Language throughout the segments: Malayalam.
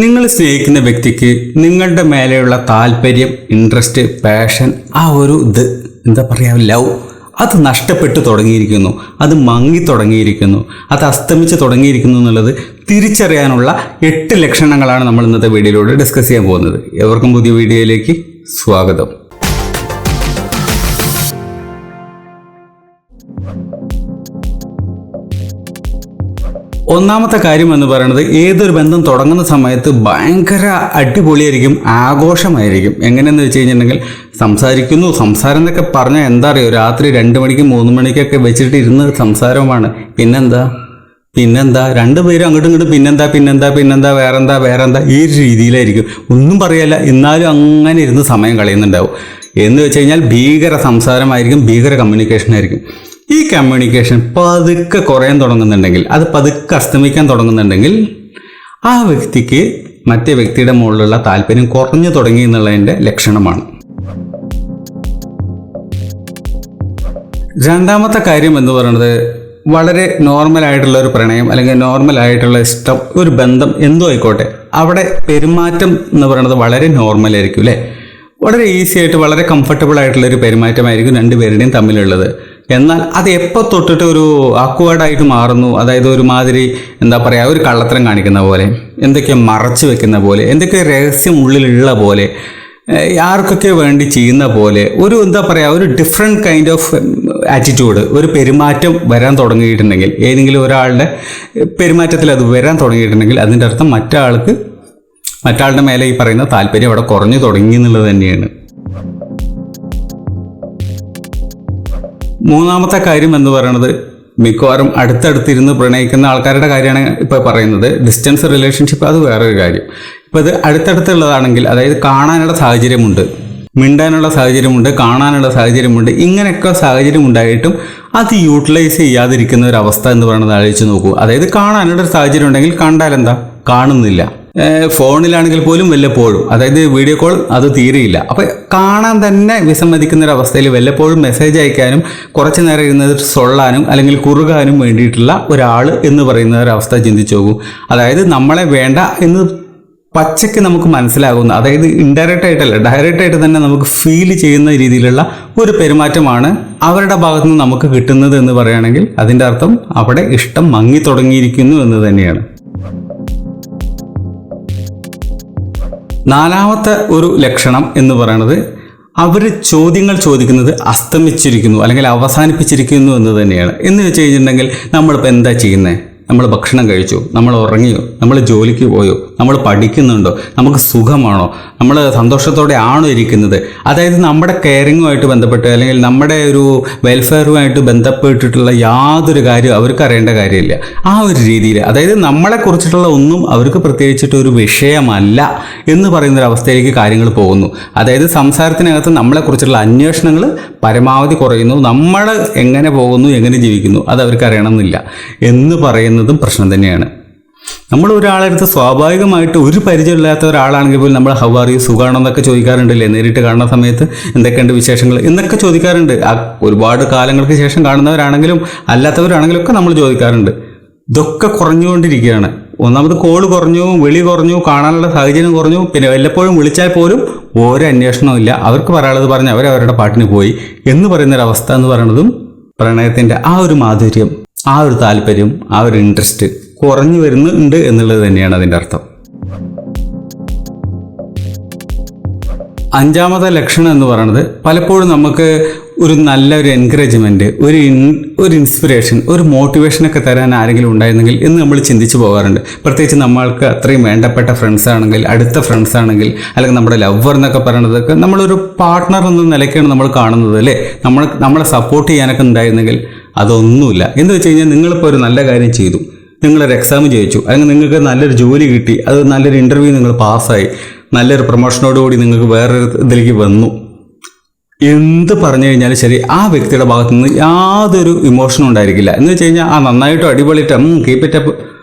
നിങ്ങൾ സ്നേഹിക്കുന്ന വ്യക്തിക്ക് നിങ്ങളുടെ മേലെയുള്ള താല്പര്യം, ഇൻട്രസ്റ്റ്, പാഷൻ, ആ ഒരു എന്താ പറയുക, ലവ്, അത് നഷ്ടപ്പെട്ടു തുടങ്ങിയിരിക്കുന്നു, അത് മങ്ങി തുടങ്ങിയിരിക്കുന്നു, അത് അസ്തമിച്ച് തുടങ്ങിയിരിക്കുന്നു എന്നുള്ളത് തിരിച്ചറിയാനുള്ള 8 ലക്ഷണങ്ങളാണ് നമ്മൾ ഇന്നത്തെ വീഡിയോയിലൂടെ ഡിസ്കസ് ചെയ്യാൻ പോകുന്നത്. എവർക്കും പുതിയ വീഡിയോയിലേക്ക് സ്വാഗതം. ഒന്നാമത്തെ കാര്യം എന്ന് പറയുന്നത്, ഏതൊരു ബന്ധം തുടങ്ങുന്ന സമയത്ത് ഭയങ്കര അടിപൊളിയായിരിക്കും, ആഘോഷമായിരിക്കും. എങ്ങനെയെന്ന് വെച്ച് കഴിഞ്ഞിട്ടുണ്ടെങ്കിൽ സംസാരം എന്നൊക്കെ പറഞ്ഞാൽ എന്താ അറിയോ, രാത്രി 2 മണിക്കും 3 മണിക്കൊക്കെ വെച്ചിട്ട് ഇരുന്ന് സംസാരമാണ്. പിന്നെന്താ രണ്ടുപേരും അങ്ങോട്ടും ഇങ്ങോട്ടും പിന്നെന്താ വേറെന്താ ഈ ഒരു രീതിയിലായിരിക്കും. ഒന്നും പറയല്ല, എന്നാലും അങ്ങനെ ഇരുന്ന് സമയം കളയുന്നുണ്ടാവും. എന്ന് വെച്ച് കഴിഞ്ഞാൽ ഭീകര സംസാരമായിരിക്കും, ഭീകര കമ്മ്യൂണിക്കേഷൻ ആയിരിക്കും. ഈ കമ്മ്യൂണിക്കേഷൻ പതുക്കെ കുറയാൻ തുടങ്ങുന്നുണ്ടെങ്കിൽ, അത് പതുക്കെ അസ്തമിക്കാൻ തുടങ്ങുന്നുണ്ടെങ്കിൽ, ആ വ്യക്തിക്ക് മറ്റേ വ്യക്തിയുടെ മുകളിലുള്ള താല്പര്യം കുറഞ്ഞു തുടങ്ങി എന്നുള്ളതിൻ്റെ ലക്ഷണമാണ്. രണ്ടാമത്തെ കാര്യം എന്ന് പറയുന്നത്, വളരെ നോർമലായിട്ടുള്ള ഒരു പ്രണയം അല്ലെങ്കിൽ നോർമലായിട്ടുള്ള ഇഷ്ടം, ഒരു ബന്ധം എന്തോ ആയിക്കോട്ടെ, അവിടെ പെരുമാറ്റം എന്ന് പറയുന്നത് വളരെ നോർമലായിരിക്കും അല്ലേ. വളരെ ഈസി ആയിട്ട് വളരെ കംഫർട്ടബിൾ ആയിട്ടുള്ള ഒരു പെരുമാറ്റമായിരിക്കും രണ്ടുപേരുടെയും തമ്മിലുള്ളത്. എന്നാൽ അത് എപ്പോൾ തൊട്ടിട്ട് ഒരു ആക്വേർഡായിട്ട് മാറുന്നു, അതായത് ഒരുമാതിരി എന്താ പറയുക, ഒരു കള്ളത്തരം കാണിക്കുന്ന പോലെ, എന്തൊക്കെയോ മറച്ചു വെക്കുന്ന പോലെ, എന്തൊക്കെയോ രഹസ്യം ഉള്ളിലുള്ള പോലെ, ആർക്കൊക്കെ വേണ്ടി ചെയ്യുന്ന പോലെ, ഒരു എന്താ പറയുക, ഒരു ഡിഫറെൻറ്റ് കൈൻഡ് ഓഫ് ആറ്റിറ്റ്യൂഡ്, ഒരു പെരുമാറ്റം വരാൻ തുടങ്ങിയിട്ടുണ്ടെങ്കിൽ, ഏതെങ്കിലും ഒരാളുടെ പെരുമാറ്റത്തിൽ അത് വരാൻ തുടങ്ങിയിട്ടുണ്ടെങ്കിൽ, അതിൻ്റെ അർത്ഥം മറ്റാളുടെ മേലെ ഈ പറയുന്ന താല്പര്യം അവിടെ കുറഞ്ഞു തുടങ്ങി എന്നുള്ളത് തന്നെയാണ്. മൂന്നാമത്തെ കാര്യം എന്ന് പറയുന്നത്, മിക്കവാറും അടുത്തടുത്തിരുന്ന് പ്രണയിക്കുന്ന ആൾക്കാരുടെ കാര്യമാണ് ഇപ്പോൾ പറയുന്നത്. ഡിസ്റ്റൻസ് റിലേഷൻഷിപ്പ് അത് വേറൊരു കാര്യം. ഇപ്പോൾ ഇത് അടുത്തടുത്തുള്ളതാണെങ്കിൽ, അതായത് കാണാനുള്ള സാഹചര്യമുണ്ട്, മിണ്ടാനുള്ള സാഹചര്യമുണ്ട്, കാണാനുള്ള സാഹചര്യമുണ്ട്, ഇങ്ങനെയൊക്കെ സാഹചര്യം ഉണ്ടായിട്ടും അത് യൂട്ടിലൈസ് ചെയ്യാതിരിക്കുന്ന ഒരു അവസ്ഥ എന്ന് പറയുന്നത് ആലോചിച്ച് നോക്കൂ. അതായത് കാണാനുള്ള ഒരു സാഹചര്യം ഉണ്ടെങ്കിൽ കണ്ടാലെന്താ, കാണുന്നില്ല. ഫോണിലാണെങ്കിൽ പോലും വല്ലപ്പോഴും, അതായത് വീഡിയോ കോൾ അത് തീരെയില്ല. അപ്പോൾ കാണാൻ തന്നെ വിസമ്മതിക്കുന്ന ഒരു അവസ്ഥയിൽ വല്ലപ്പോഴും മെസ്സേജ് അയക്കാനും കുറച്ച് നേരം ഇരുന്നത് സൊള്ളാനും അല്ലെങ്കിൽ കുറുകാനും വേണ്ടിയിട്ടുള്ള ഒരാൾ എന്ന് പറയുന്ന ഒരവസ്ഥ ചിന്തിച്ചു നോക്കൂ. അതായത് നമ്മളെ വേണ്ട എന്ന് പച്ചയ്ക്ക് നമുക്ക് മനസ്സിലാകുന്ന, അതായത് ഇൻഡയറക്റ്റ് ആയിട്ടല്ല ഡയറക്റ്റ് ആയിട്ട് തന്നെ നമുക്ക് ഫീൽ ചെയ്യുന്ന രീതിയിലുള്ള ഒരു പെരുമാറ്റമാണ് അവരുടെ ഭാഗത്തു നിന്ന് നമുക്ക് കിട്ടുന്നത് എന്ന് പറയുകയാണെങ്കിൽ, അതിൻ്റെ അർത്ഥം അവിടെ ഇഷ്ടം മങ്ങി തുടങ്ങിയിരിക്കുന്നു എന്ന് തന്നെയാണ്. നാലാമത്തെ ഒരു ലക്ഷണം എന്ന് പറയുന്നത്, അവർ ചോദ്യങ്ങൾ ചോദിക്കുന്നത് അസ്തമിച്ചിരിക്കുന്നു അല്ലെങ്കിൽ അവസാനിപ്പിച്ചിരിക്കുന്നു എന്ന് തന്നെയാണ്. എന്ന് വെച്ച് കഴിഞ്ഞിട്ടുണ്ടെങ്കിൽ, നമ്മളിപ്പോൾ എന്താ ചെയ്യുന്നത്, നമ്മൾ ഭക്ഷണം കഴിച്ചു, നമ്മൾ ഉറങ്ങിയോ, നമ്മൾ ജോലിക്ക് പോയോ, നമ്മൾ പഠിക്കുന്നുണ്ടോ, നമുക്ക് സുഖമാണോ, നമ്മൾ സന്തോഷത്തോടെ ആണോ ഇരിക്കുന്നത്, അതായത് നമ്മുടെ കെയറിങ്ങുമായിട്ട് ബന്ധപ്പെട്ട് അല്ലെങ്കിൽ നമ്മുടെ ഒരു വെൽഫെയറുമായിട്ട് ബന്ധപ്പെട്ടിട്ടുള്ള യാതൊരു കാര്യം അവർക്ക് അറിയേണ്ട കാര്യമില്ല. ആ ഒരു രീതിയിൽ, അതായത് നമ്മളെക്കുറിച്ചിട്ടുള്ള ഒന്നും അവർക്ക് പ്രത്യേകിച്ചിട്ട് ഒരു വിഷയമല്ല എന്ന് പറയുന്നൊരവസ്ഥയിലേക്ക് കാര്യങ്ങൾ പോകുന്നു. അതായത് സംസാരത്തിനകത്ത് നമ്മളെക്കുറിച്ചുള്ള അന്വേഷണങ്ങൾ പരമാവധി കുറയുന്നു. നമ്മൾ എങ്ങനെ പോകുന്നു, എങ്ങനെ ജീവിക്കുന്നു, അത് അവർക്ക് അറിയണമെന്നില്ല എന്ന് പറയുന്നതും പ്രശ്നം തന്നെയാണ്. നമ്മൾ ഒരാളടുത്ത് സ്വാഭാവികമായിട്ട് ഒരു പരിചയമില്ലാത്ത ഒരാളാണെങ്കിൽ പോലും നമ്മൾ ഹൗ ആർ യു, സുഖാണോ എന്നൊക്കെ ചോദിക്കാറുണ്ടല്ലേ. നേരിട്ട് കാണുന്ന സമയത്ത് എന്തൊക്കെയുണ്ട് വിശേഷങ്ങൾ എന്നൊക്കെ ചോദിക്കാറുണ്ട്. ഒരുപാട് കാലങ്ങൾക്ക് ശേഷം കാണുന്നവരാണെങ്കിലും അല്ലാത്തവരാണെങ്കിലും ഒക്കെ നമ്മൾ ചോദിക്കാറുണ്ട്. ഇതൊക്കെ കുറഞ്ഞുകൊണ്ടിരിക്കുകയാണ്. ഒന്നാമത് കോള് കുറഞ്ഞു, വിളി കുറഞ്ഞു, കാണാനുള്ള സാഹചര്യം കുറഞ്ഞു. പിന്നെ വല്ലപ്പോഴും വിളിച്ചാൽ പോലും ഓരോ അന്വേഷണവും ഇല്ല. അവർക്ക് പറയാനുള്ളത് പറഞ്ഞ് അവരവരുടെ പാട്ടിന് പോയി എന്ന് പറയുന്നൊരവസ്ഥ എന്ന് പറയുന്നതും പ്രണയത്തിൻ്റെ ആ ഒരു മാധുര്യം, ആ ഒരു താല്പര്യം, ആ ഒരു ഇൻട്രസ്റ്റ് കുറഞ്ഞു വരുന്നുണ്ട് എന്നുള്ളത് തന്നെയാണ് അതിൻ്റെ അർത്ഥം. അഞ്ചാമത്തെ ലക്ഷണം എന്ന് പറയുന്നത്, പലപ്പോഴും നമുക്ക് ഒരു നല്ലൊരു എൻകറേജ്മെൻറ്റ്, ഒരു ഇൻസ്പിറേഷൻ, ഒരു മോട്ടിവേഷനൊക്കെ തരാൻ ആരെങ്കിലും ഉണ്ടായിരുന്നെങ്കിൽ എന്ന് നമ്മൾ ചിന്തിച്ചു പോകാറുണ്ട്. പ്രത്യേകിച്ച് നമ്മൾക്ക് അത്രയും വേണ്ടപ്പെട്ട ഫ്രണ്ട്സ് ആണെങ്കിൽ, അടുത്ത ഫ്രണ്ട്സ് ആണെങ്കിൽ, അല്ലെങ്കിൽ നമ്മുടെ ലവർ എന്നൊക്കെ പറയുന്നതൊക്കെ നമ്മളൊരു പാർട്ട്ണർ എന്ന നിലയ്ക്കാണ് നമ്മൾ കാണുന്നത് അല്ലേ. നമ്മളെ സപ്പോർട്ട് ചെയ്യാനൊക്കെ ഉണ്ടായിരുന്നെങ്കിൽ അതൊന്നുമില്ല. എന്ന് വെച്ച് കഴിഞ്ഞാൽ, നിങ്ങളിപ്പോൾ ഒരു നല്ല കാര്യം ചെയ്തു, നിങ്ങളൊരു എക്സാം ജയിച്ചു, അല്ലെങ്കിൽ നിങ്ങൾക്ക് നല്ലൊരു ജോലി കിട്ടി, അത് നല്ലൊരു ഇൻ്റർവ്യൂ നിങ്ങൾ പാസ്സായി, നല്ലൊരു പ്രൊമോഷനോടുകൂടി നിങ്ങൾക്ക് വേറൊരു ഇതിലേക്ക് വന്നു, എന്ത് പറഞ്ഞു കഴിഞ്ഞാലും ശരി, ആ വ്യക്തിയുടെ ഭാഗത്തു നിന്ന് യാതൊരു ഇമോഷനും ഉണ്ടായിരിക്കില്ല. എന്ന് വെച്ച് കഴിഞ്ഞാൽ, നന്നായിട്ടോ അടിപൊളിയിട്ടോ കീപ്പ് ഇറ്റ് അപ്പ്,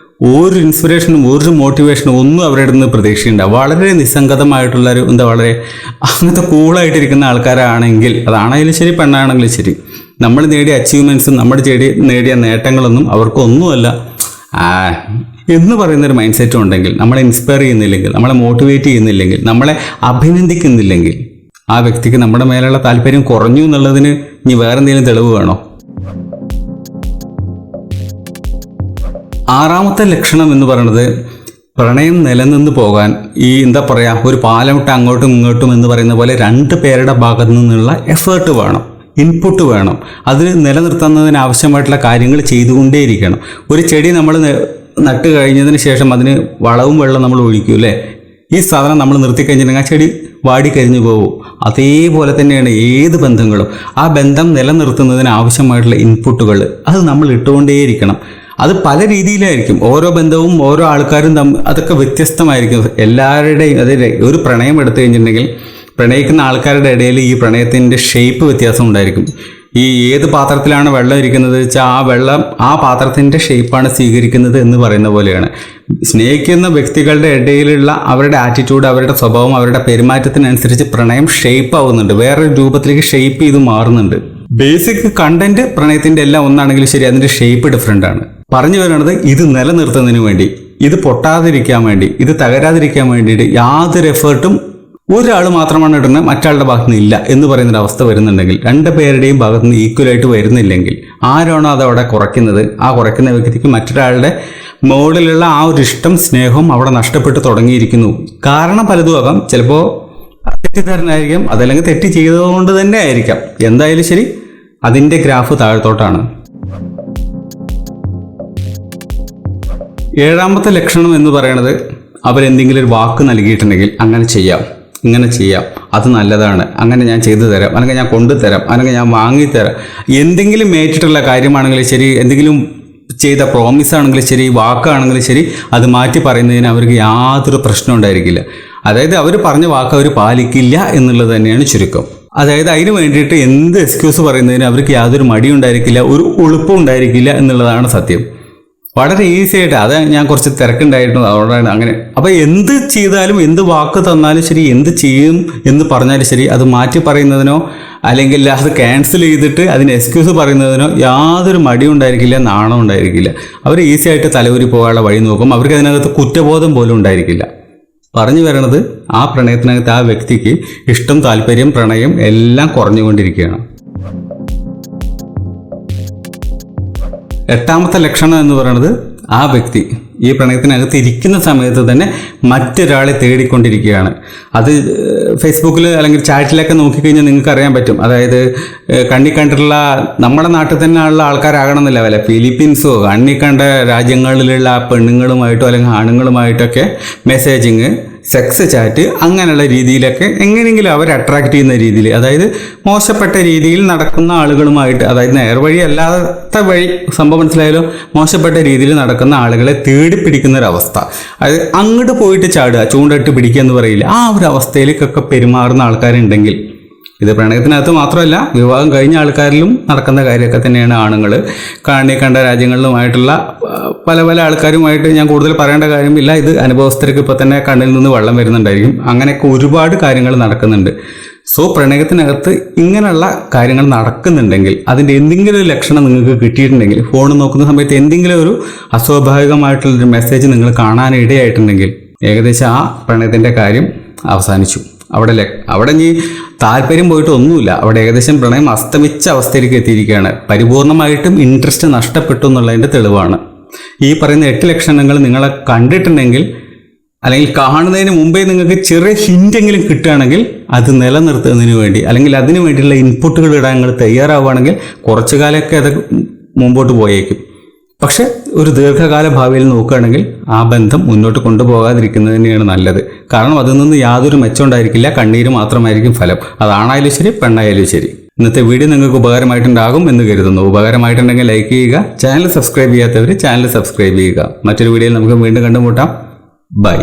ഒരു ഇൻസ്പിറേഷനും ഒരു മോട്ടിവേഷനും ഒന്നും അവരുടെ നിന്ന് പ്രതീക്ഷയുണ്ടാവും. വളരെ നിസ്സംഗതമായിട്ടുള്ളൊരു വളരെ അങ്ങനത്തെ കൂളായിട്ടിരിക്കുന്ന ആൾക്കാരാണെങ്കിൽ, അതാണെങ്കിലും ശരി പെണ്ണാണെങ്കിലും ശരി, നമ്മൾ നേടിയ അച്ചീവ്മെൻറ്റ്സും നമ്മൾ നേടിയ നേട്ടങ്ങളൊന്നും അവർക്കൊന്നുമല്ല. എന്ന് പറയുന്നൊരു മൈൻഡ് സെറ്റും ഉണ്ടെങ്കിൽ, നമ്മളെ ഇൻസ്പയർ ചെയ്യുന്നില്ലെങ്കിൽ, നമ്മളെ മോട്ടിവേറ്റ് ചെയ്യുന്നില്ലെങ്കിൽ, നമ്മളെ അഭിനന്ദിക്കുന്നില്ലെങ്കിൽ ആ വ്യക്തിക്ക് നമ്മുടെ മേലുള്ള താല്പര്യം കുറഞ്ഞു എന്നുള്ളതിന് ഇനി വേറെ എന്തെങ്കിലും തെളിവ് വേണോ? ആറാമത്തെ ലക്ഷണം എന്ന് പറയുന്നത് പ്രണയം നിലനിന്ന് പോകാൻ എന്താ പറയുക, ഒരു പാലമിട്ട് അങ്ങോട്ടും ഇങ്ങോട്ടും എന്ന് പറയുന്ന പോലെ രണ്ട് പേരുടെ ഭാഗത്തു നിന്നുള്ള എഫേർട്ട് വേണം, ഇൻപുട്ട് വേണം. അത് നിലനിർത്തുന്നതിന് ആവശ്യമായിട്ടുള്ള കാര്യങ്ങൾ ചെയ്തുകൊണ്ടേയിരിക്കണം. ഒരു ചെടി നമ്മൾ നട്ട് കഴിഞ്ഞതിന് ശേഷം അതിന് വളവും വെള്ളം നമ്മൾ ഒഴിക്കും അല്ലേ? ഈ സാധനം നമ്മൾ നിർത്തിക്കഴിഞ്ഞിട്ടുണ്ടെങ്കിൽ ആ ചെടി വാടിക്കരിഞ്ഞു പോകും. അതേപോലെ തന്നെയാണ് ഏത് ബന്ധങ്ങളും. ആ ബന്ധം നിലനിർത്തുന്നതിന് ആവശ്യമായിട്ടുള്ള ഇൻപുട്ടുകൾ അത് നമ്മൾ ഇട്ടുകൊണ്ടേയിരിക്കണം. അത് പല രീതിയിലായിരിക്കും. ഓരോ ബന്ധവും ഓരോ ആൾക്കാരും അതൊക്കെ വ്യത്യസ്തമായിരിക്കും. എല്ലാവരുടെയും ഒരു പ്രണയം എടുത്തു കഴിഞ്ഞിട്ടുണ്ടെങ്കിൽ പ്രണയിക്കുന്ന ആൾക്കാരുടെ ഇടയിൽ ഈ പ്രണയത്തിൻ്റെ ഷേപ്പ് വ്യത്യാസം ഉണ്ടായിരിക്കും. ഈ ഏത് പാത്രത്തിലാണ് വെള്ളം ഇരിക്കുന്നത് വെച്ചാൽ ആ വെള്ളം ആ പാത്രത്തിൻ്റെ ഷേപ്പാണ് സ്വീകരിക്കുന്നത് എന്ന് പറയുന്ന പോലെയാണ്. സ്നേഹിക്കുന്ന വ്യക്തികളുടെ ഇടയിലുള്ള അവരുടെ ആറ്റിറ്റ്യൂഡ്, അവരുടെ സ്വഭാവം, അവരുടെ പെരുമാറ്റത്തിനനുസരിച്ച് പ്രണയം ഷേപ്പ് ആവുന്നുണ്ട്, വേറൊരു രൂപത്തിലേക്ക് ഷേപ്പ് ചെയ്ത് മാറുന്നുണ്ട്. ബേസിക് കണ്ടന്റ് പ്രണയത്തിൻ്റെ എല്ലാം ഒന്നാണെങ്കിലും ശരി, അതിൻ്റെ ഷേപ്പ് ഡിഫറെൻ്റ് ആണ്. പറഞ്ഞു വരുന്നത് ഇത് നിലനിർത്തുന്നതിന് വേണ്ടി, ഇത് പൊട്ടാതിരിക്കാൻ വേണ്ടി, ഇത് തകരാതിരിക്കാൻ വേണ്ടിയിട്ട് യാതൊരു എഫേർട്ടും ഒരാൾ മാത്രമാണ് ഇടുന്നത്, മറ്റാളുടെ ഭാഗത്ത് നിന്ന് ഇല്ല എന്ന് പറയുന്നൊരവസ്ഥ വരുന്നുണ്ടെങ്കിൽ, രണ്ട് പേരുടെയും ഭാഗത്ത് നിന്ന് ഈക്വലായിട്ട് വരുന്നില്ലെങ്കിൽ ആരാണോ അതവിടെ കുറയ്ക്കുന്നത്, ആ കുറയ്ക്കുന്ന വ്യക്തിക്ക് മറ്റൊരാളുടെ മുകളിലുള്ള ആ ഒരു ഇഷ്ടം, സ്നേഹവും അവിടെ നഷ്ടപ്പെട്ട് തുടങ്ങിയിരിക്കുന്നു. കാരണം പലതും ആകാം. ചിലപ്പോൾ തെറ്റിദ്ധാരണയായിരിക്കാം, അതല്ലെങ്കിൽ തെറ്റ് ചെയ്തതുകൊണ്ട് തന്നെ ആയിരിക്കാം. എന്തായാലും ശരി, അതിൻ്റെ ഗ്രാഫ് താഴത്തോട്ടാണ്. ഏഴാമത്തെ ലക്ഷണം എന്ന് പറയുന്നത് അവരെന്തെങ്കിലും ഒരു വാക്ക് നൽകിയിട്ടുണ്ടെങ്കിൽ അങ്ങനെ ചെയ്യാം, ഇങ്ങനെ ചെയ്യാം, അത് നല്ലതാണ്, അങ്ങനെ ഞാൻ ചെയ്തു തരാം, അല്ലെങ്കിൽ ഞാൻ കൊണ്ടുതരാം, അല്ലെങ്കിൽ ഞാൻ വാങ്ങിത്തരാം, എന്തെങ്കിലും ഏറ്റിട്ടുള്ള കാര്യമാണെങ്കിലും ശരി, എന്തെങ്കിലും ചെയ്ത പ്രോമിസ് ആണെങ്കിലും ശരി, വാക്കാണെങ്കിലും ശരി, അത് മാറ്റി പറയുന്നതിന് അവർക്ക് യാതൊരു പ്രശ്നം ഉണ്ടായിരിക്കില്ല. അതായത് അവർ പറഞ്ഞ വാക്ക് അവർ പാലിക്കില്ല എന്നുള്ളത് തന്നെയാണ് ചുരുക്കം. അതായത് അതിന് വേണ്ടിയിട്ട് എന്ത് എക്സ്ക്യൂസ് പറയുന്നതിന് അവർക്ക് യാതൊരു മടിയും ഉണ്ടായിരിക്കില്ല, ഒരു എളുപ്പം ഉണ്ടായിരിക്കില്ല എന്നുള്ളതാണ് സത്യം. വളരെ ഈസി ആയിട്ട്, അത് ഞാൻ കുറച്ച് തിരക്കുണ്ടായിരുന്നു അതുകൊണ്ടാണ് അങ്ങനെ. അപ്പോൾ എന്ത് ചെയ്താലും, എന്ത് വാക്ക് തന്നാലും ശരി, എന്ത് ചെയ്യും എന്ന് പറഞ്ഞാലും ശരി, അത് മാറ്റി പറയുന്നതിനോ അല്ലെങ്കിൽ അത് ക്യാൻസൽ ചെയ്തിട്ട് അതിന് എക്സ്ക്യൂസ് പറയുന്നതിനോ യാതൊരു മടിയും ഉണ്ടായിരിക്കില്ല, നാണം ഉണ്ടായിരിക്കില്ല. അവർ ഈസി ആയിട്ട് തലയൂരി പോകാനുള്ള വഴി നോക്കും. അവർക്ക് അതിനകത്ത് കുറ്റബോധം പോലും ഉണ്ടായിരിക്കില്ല. പറഞ്ഞു വരണത് ആ പ്രണയത്തിനകത്ത് ആ വ്യക്തിക്ക് ഇഷ്ടം, താല്പര്യം, പ്രണയം എല്ലാം കുറഞ്ഞുകൊണ്ടിരിക്കുകയാണ്. എട്ടാമത്തെ ലക്ഷണം എന്ന് പറയുന്നത് ആ വ്യക്തി ഈ പ്രണയത്തിനകത്ത് ഇരിക്കുന്ന സമയത്ത് തന്നെ മറ്റൊരാളെ തേടിക്കൊണ്ടിരിക്കുകയാണ്. അത് ഫേസ്ബുക്കിൽ അല്ലെങ്കിൽ ചാറ്റിലൊക്കെ നോക്കിക്കഴിഞ്ഞാൽ നിങ്ങൾക്ക് അറിയാൻ പറ്റും. അതായത് കണ്ണി കണ്ടിട്ടുള്ള നമ്മുടെ നാട്ടിൽ തന്നെ ഉള്ള ആൾക്കാരാകണമെന്നില്ല, വല്ല ഫിലിപ്പീൻസോ കണ്ണി കണ്ട രാജ്യങ്ങളിലുള്ള പെണ്ണുങ്ങളുമായിട്ടോ അല്ലെങ്കിൽ ആണുങ്ങളുമായിട്ടൊക്കെ മെസ്സേജിങ്, സെക്സ് ചാറ്റ്, അങ്ങനെയുള്ള രീതിയിലൊക്കെ എങ്ങനെയെങ്കിലും അവരെ അട്രാക്ട് ചെയ്യുന്ന രീതിയിൽ, അതായത് മോശപ്പെട്ട രീതിയിൽ നടക്കുന്ന ആളുകളുമായിട്ട്, അതായത് നേർവഴി അല്ലാത്ത വഴി, സംഭവം മനസ്സിലായാലോ, മോശപ്പെട്ട രീതിയിൽ നടക്കുന്ന ആളുകളെ തേടിപ്പിടിക്കുന്ന ഒരവസ്ഥ. അതായത് അങ്ങോട്ട് പോയിട്ട് ചാടുക, ചൂണ്ടിട്ട് പിടിക്കുക എന്ന് പറയില്ല, ആ ഒരു അവസ്ഥയിലേക്കൊക്കെ പെരുമാറുന്ന ആൾക്കാരുണ്ടെങ്കിൽ, ഇത് പ്രണയത്തിനകത്ത് മാത്രമല്ല വിവാഹം കഴിഞ്ഞ ആൾക്കാരിലും നടക്കുന്ന കാര്യമൊക്കെ തന്നെയാണ്. ആണുങ്ങൾ കാണി കണ്ട രാജ്യങ്ങളിലുമായിട്ടുള്ള പല പല ആൾക്കാരുമായിട്ട് ഞാൻ കൂടുതൽ പറയേണ്ട കാര്യമില്ല. ഇത് അനുഭവസ്ഥർക്ക് ഇപ്പോൾ തന്നെ കണ്ണിൽ നിന്ന് വെള്ളം വരുന്നുണ്ടായിരിക്കും. അങ്ങനെയൊക്കെ ഒരുപാട് കാര്യങ്ങൾ നടക്കുന്നുണ്ട്. സോ പ്രണയത്തിനകത്ത് ഇങ്ങനെയുള്ള കാര്യങ്ങൾ നടക്കുന്നുണ്ടെങ്കിൽ, അതിൻ്റെ എന്തെങ്കിലും ഒരു ലക്ഷണം നിങ്ങൾക്ക് കിട്ടിയിട്ടുണ്ടെങ്കിൽ, ഫോൺ നോക്കുന്ന സമയത്ത് എന്തെങ്കിലും ഒരു അസ്വാഭാവികമായിട്ടുള്ളൊരു മെസ്സേജ് നിങ്ങൾ കാണാനിടയായിട്ടുണ്ടെങ്കിൽ, ഏകദേശം ആ പ്രണയത്തിൻ്റെ കാര്യം അവസാനിച്ചു. അവിടെ ഇനി താല്പര്യം പോയിട്ട് ഒന്നുമില്ല. അവിടെ ഏകദേശം പ്രണയം അസ്തമിച്ച അവസ്ഥയിലേക്ക് എത്തിയിരിക്കുകയാണ്. പരിപൂർണമായിട്ടും ഇൻട്രസ്റ്റ് നഷ്ടപ്പെട്ടു എന്നുള്ളതിൻ്റെ തെളിവാണ്. ഈ പറയുന്ന 8 ലക്ഷണങ്ങൾ നിങ്ങളെ കണ്ടിട്ടുണ്ടെങ്കിൽ, അല്ലെങ്കിൽ കാണുന്നതിന് മുമ്പേ നിങ്ങൾക്ക് ചെറിയ ഹിൻറ്റെങ്കിലും കിട്ടുകയാണെങ്കിൽ, അത് നിലനിർത്തുന്നതിന് വേണ്ടി അല്ലെങ്കിൽ അതിന് വേണ്ടിയുള്ള ഇൻപുട്ടുകൾ ഇടാൻ നിങ്ങൾ തയ്യാറാവുകയാണെങ്കിൽ കുറച്ചു കാലമൊക്കെ അത് മുമ്പോട്ട് പോയേക്കും. പക്ഷെ ഒരു ദീർഘകാല ഭാവിയിൽ നോക്കുകയാണെങ്കിൽ ആ ബന്ധം മുന്നോട്ട് കൊണ്ടുപോകാതിരിക്കുന്നത് തന്നെയാണ് നല്ലത്. കാരണം അതിൽ നിന്ന് യാതൊരു മെച്ചം ഉണ്ടായിരിക്കില്ല, കണ്ണീര് മാത്രമായിരിക്കും ഫലം. അതാണായാലും ശരി, പെണ്ണായാലും ശരി. ഇന്നത്തെ വീഡിയോ നിങ്ങൾക്ക് ഉപകാരമായിട്ടുണ്ടാകും എന്ന് കരുതുന്നു. ഉപകാരമായിട്ടുണ്ടെങ്കിൽ ലൈക്ക് ചെയ്യുക. ചാനൽ സബ്സ്ക്രൈബ് ചെയ്യാത്തവർ ചാനൽ സബ്സ്ക്രൈബ് ചെയ്യുക. മറ്റൊരു വീഡിയോയിൽ നമുക്ക് വീണ്ടും കണ്ടുമുട്ടാം. ബൈ.